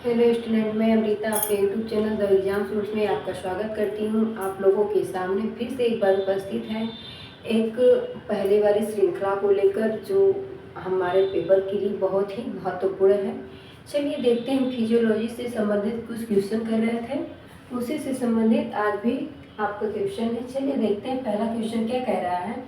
Hello student, मैं अमृता आपके YouTube channel the exam source में आपका स्वागत करती हूँ। आप लोगों के सामने फिर से एक बार उपस्थित है एक पहले वाली श्रृंखला को लेकर, जो हमारे पेपर के लिए बहुत ही महत्वपूर्ण है। चलिए देखते हैं, फिजियोलॉजी से संबंधित कुछ क्वेश्चन कर रहे थे, उसी से संबंधित आज भी आपका क्वेश्चन है। चलिए देखते हैं पहला क्वेश्चन क्या कह रहा है।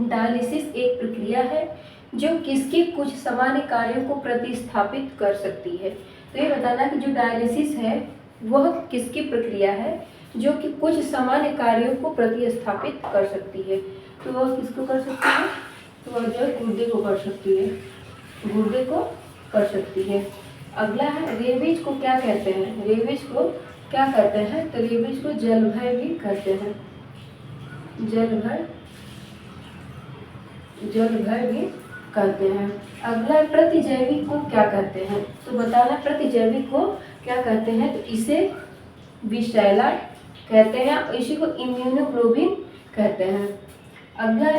डायलिसिस एक प्रक्रिया है जो किसके कुछ सामान्य कार्यों को प्रतिस्थापित कर सकती है। तो ये बताना कि जो डायलिसिस है वह किसकी प्रक्रिया है जो कि कुछ सामान्य कार्यों को प्रतिस्थापित कर सकती है। तो वह किसको कर सकती है? तो वह जो गुर्दे को कर सकती है, गुर्दे को कर सकती है। अगला है, रेबीज को क्या कहते हैं? रेबीज को क्या कहते हैं? तो रेबीज को जलभय भी कहते हैं, जलभय भी कहते हैं। अगला, प्रतिजैविक को क्या कहते हैं? तो बताना प्रतिजैविक को क्या कहते हैं? तो इसे विषैला कहते हैं और इसी को इम्यूनोग्लोबिन कहते हैं। अगला,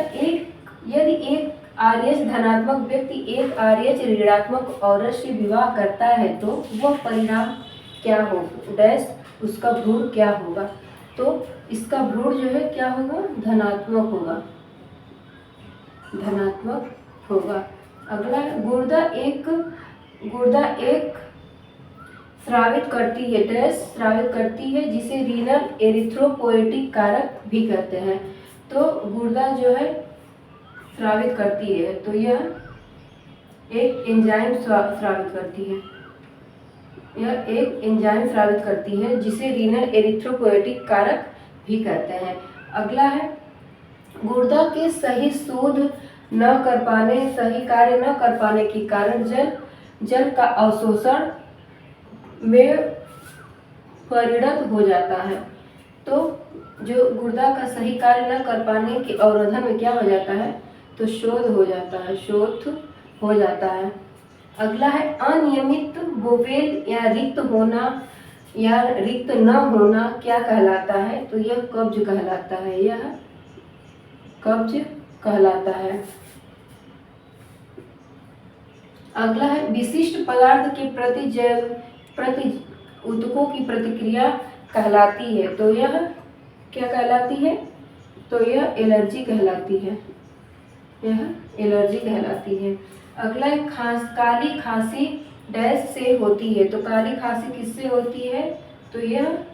यदि एक आरएच धनात्मक व्यक्ति एक आरएच ऋणात्मक औरत से विवाह करता है तो वह परिणाम क्या होगा? डैश उसका भ्रूण क्या होगा? तो इसका भ्रूण जो है क्या होगा? धनात्मक होगा, धनात्मक होगा। अगला, गुर्दा एक स्रावित करती है, डैश स्रावित करती है, जिसे रीनल एरिथ्रोपोएटिक कारक भी कहते हैं। तो गुर्दा जो है स्रावित करती है, तो यह एक एंजाइम स्रावित करती है, यह एक एंजाइम स्रावित करती है जिसे रीनल एरिथ्रोपोएटिक कारक भी कहते हैं। अगला है, गुर्दा के सही शोध न कर पाने, सही कार्य न कर पाने के कारण जल का अवशोषण में परिणत हो जाता है। तो जो गुर्दा का सही कार्य न कर पाने के अवरोधन में क्या हो जाता है? तो शोथ हो जाता है, शोथ हो जाता है। अगला है, अनियमित बोवेल या रिक्त होना या रिक्त न होना क्या कहलाता है? तो यह कब्ज कहलाता है, यह कब्ज कहलाता है। अगला है, विशिष्ट पदार्थ के प्रति ऊतकों की प्रतिक्रिया कहलाती है, तो यह क्या कहलाती है? तो यह एलर्जी कहलाती है, यह एलर्जी कहलाती है। अगला है, काली खांसी डैश से होती है, तो काली खांसी किससे होती है? तो यह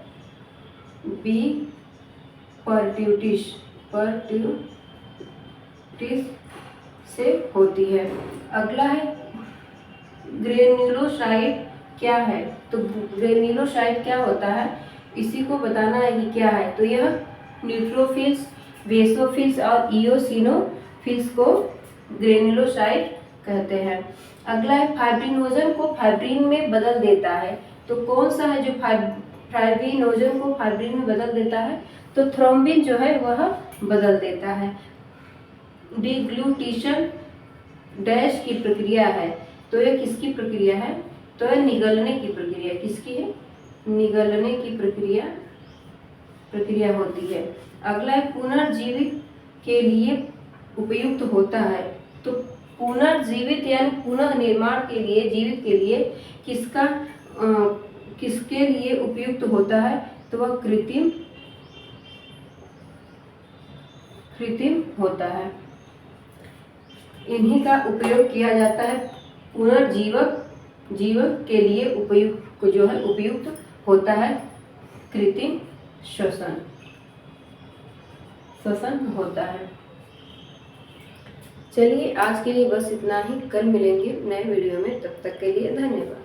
बी पर्ट्यूटिस से होती है। अगला है, ग्रेन्युलोसाइट क्या है? तो ग्रेन्युलोसाइट क्या होता है, इसी को बताना है कि क्या है। तो यह न्यूट्रोफिल्स, बेसोफिल्स और इओसिनोफिल्स को ग्रेन्युलोसाइट कहते हैं। अगला है, फाइब्रिनोजन को फाइब्रिन में बदल देता है, तो कौन सा है जो फाइब्रिनोजन को फाइब्रिन में बदल देता है? तो थ्रोम्बिन जो है वह बदल देता है। डिग्लूटिशन डैश की प्रक्रिया है, तो यह किसकी प्रक्रिया है? तो यह निगलने की प्रक्रिया, किसकी है? निगलने की प्रक्रिया होती है। अगला है, पुनर्जीवित के लिए उपयुक्त होता है, तो पुनर्जीवित यानी पुनः निर्माण के लिए, जीवित के लिए किसके लिए उपयुक्त होता है? तो वह कृत्रिम होता है। इन्हीं का उपयोग किया जाता है पुनर्जीवक के लिए उपयुक्त जो है उपयुक्त होता है कृत्रिम श्वसन होता है। चलिए आज के लिए बस इतना ही, कल मिलेंगे नए वीडियो में, तब तक के लिए धन्यवाद।